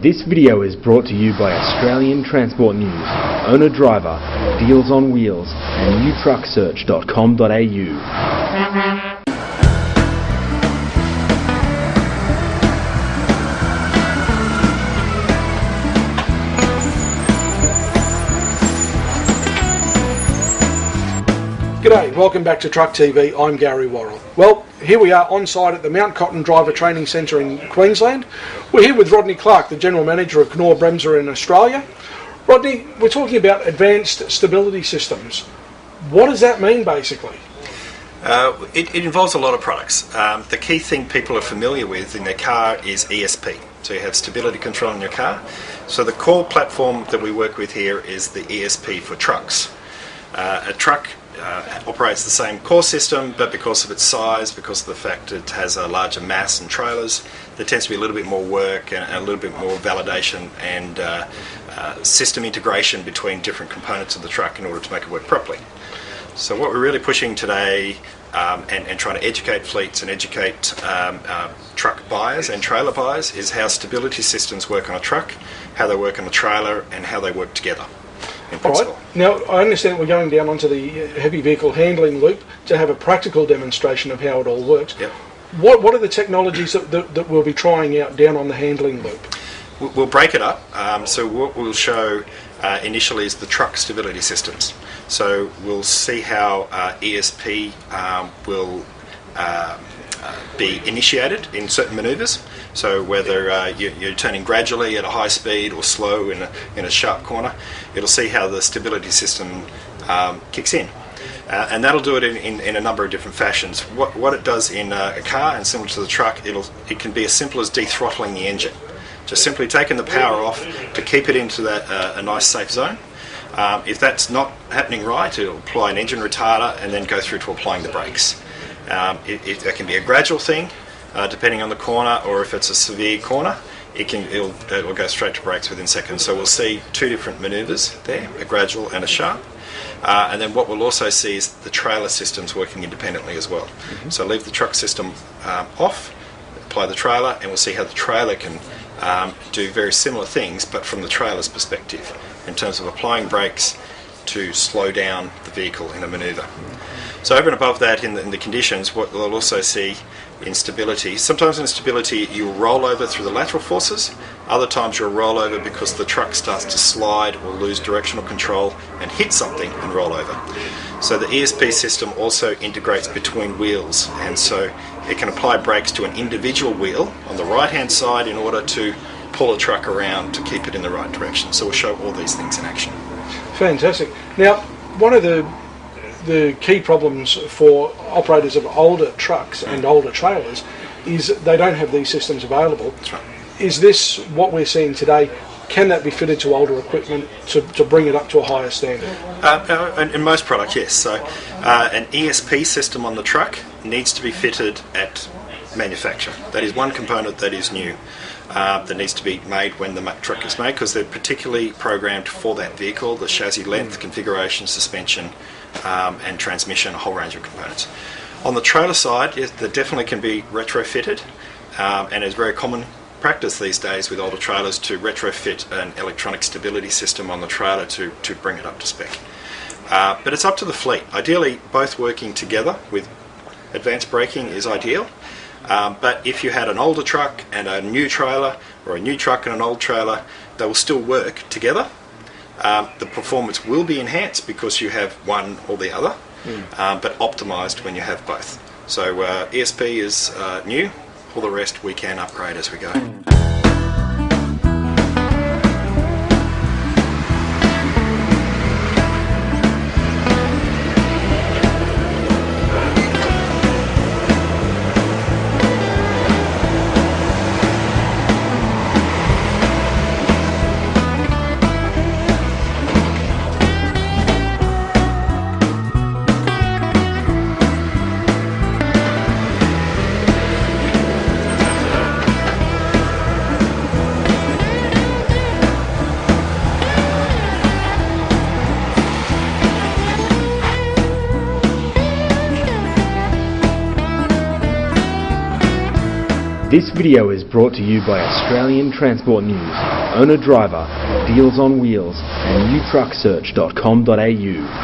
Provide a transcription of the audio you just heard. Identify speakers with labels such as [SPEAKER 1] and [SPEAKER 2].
[SPEAKER 1] This video is brought to you by Australian Transport News, Owner Driver, Deals on Wheels and newtrucksearch.com.au.
[SPEAKER 2] G'day, welcome back to Truck TV. I'm Gary Worrell. Well, here we are on site at the Mount Cotton Driver Training Centre in Queensland. We're here with Rodney Clark, the General Manager of Knorr Bremse in Australia. Rodney, we're talking about advanced stability systems. What does that mean basically?
[SPEAKER 3] It involves a lot of products. The key thing people are familiar with in their car is ESP. So you have stability control in your car. So the core platform that we work with here is the ESP for trucks. A truck operates the same core system, but because of its size, because of the fact it has a larger mass and trailers, there tends to be a little bit more work and a little bit more validation and system integration between different components of the truck in order to make it work properly. So what we're really pushing today and trying to educate fleets and educate truck buyers and trailer buyers is how stability systems work on a truck, how they work on a trailer, and how they work together.
[SPEAKER 2] All right. Now, I understand we're going down onto the heavy vehicle handling loop to have a practical demonstration of how it all works.
[SPEAKER 3] Yep.
[SPEAKER 2] What are the technologies that we'll be trying out down on the handling loop?
[SPEAKER 3] We'll break it up. So what we'll show initially is the truck stability systems. So we'll see how ESP will be initiated in certain manoeuvres. So whether you're turning gradually at a high speed or slow in a sharp corner, it'll see how the stability system kicks in. And that'll do it in a number of different fashions. What it does in a car and similar to the truck, it can be as simple as de-throttling the engine. Just simply taking the power off to keep it into a nice safe zone. If that's not happening right, it'll apply an engine retarder and then go through to applying the brakes. That can be a gradual thing, depending on the corner, or if it's a severe corner, it'll go straight to brakes within seconds. So we'll see two different manoeuvres there, a gradual and a sharp. And then what we'll also see is the trailer systems working independently as well. Mm-hmm. So leave the truck system off, apply the trailer, and we'll see how the trailer can do very similar things, but from the trailer's perspective, in terms of applying brakes to slow down the vehicle in a manoeuvre. So over and above that, in the conditions, what we'll also see in stability, sometimes in stability you'll roll over through the lateral forces, other times you'll roll over because the truck starts to slide or lose directional control and hit something and roll over. So the ESP system also integrates between wheels, and so it can apply brakes to an individual wheel on the right hand side in order to pull a truck around to keep it in the right direction. So we'll show all these things in action. Fantastic.
[SPEAKER 2] Now, one of the key problems for operators of older trucks and older trailers is they don't have these systems available.
[SPEAKER 3] That's right.
[SPEAKER 2] Is this what we're seeing today? Can that be fitted to older equipment to bring it up to a higher standard?
[SPEAKER 3] In most products, yes. So an ESP system on the truck needs to be fitted at manufacture. That is one component that is new. That needs to be made when the truck is made, because they're particularly programmed for that vehicle, the chassis length, configuration, suspension, and transmission, a whole range of components. On the trailer side, yes, there definitely can be retrofitted, and it's very common practice these days with older trailers to retrofit an electronic stability system on the trailer to bring it up to spec. But it's up to the fleet. Ideally, both working together with advanced braking is ideal. But if you had an older truck and a new trailer, or a new truck and an old trailer, they will still work together. The performance will be enhanced because you have one or the other, but optimised when you have both. So ESP is new, all the rest we can upgrade as we go.
[SPEAKER 1] This video is brought to you by Australian Transport News, Owner Driver, Deals on Wheels and newtrucksearch.com.au.